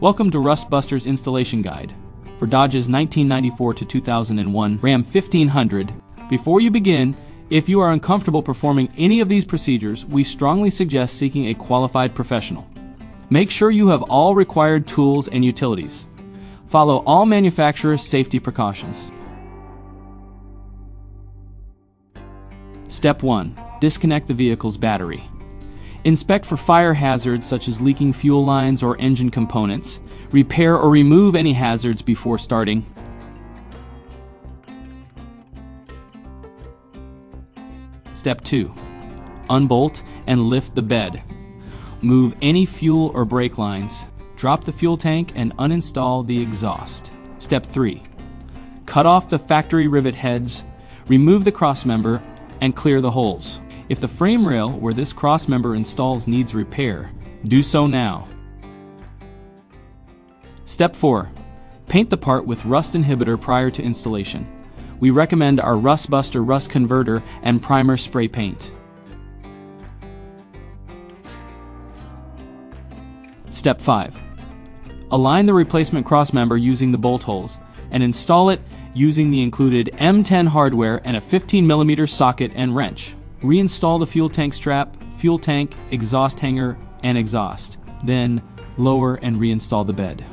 Welcome to Rustbuster's installation guide for Dodge's 1994 to 2001 Ram 1500. Before you begin, if you are uncomfortable performing any of these procedures, we strongly suggest seeking a qualified professional. Make sure you have all required tools and utilities. Follow all manufacturer's safety precautions. Step 1. Disconnect the vehicle's battery. Inspect for fire hazards such as leaking fuel lines or engine components. Repair or remove any hazards before starting. Step 2. Unbolt and lift the bed. Move any fuel or brake lines. Drop the fuel tank and uninstall the exhaust. Step 3. Cut off the factory rivet heads. Remove the crossmember and clear the holes. If the frame rail where this crossmember installs needs repair, do so now. Step 4. Paint the part with rust inhibitor prior to installation. We recommend our Rustbuster Rust Converter and Primer Spray Paint. Step 5. Align the replacement crossmember using the bolt holes and install it using the included M10 hardware and a 15mm socket and wrench. Reinstall the fuel tank strap, fuel tank, exhaust hanger, and exhaust. Then lower and reinstall the bed.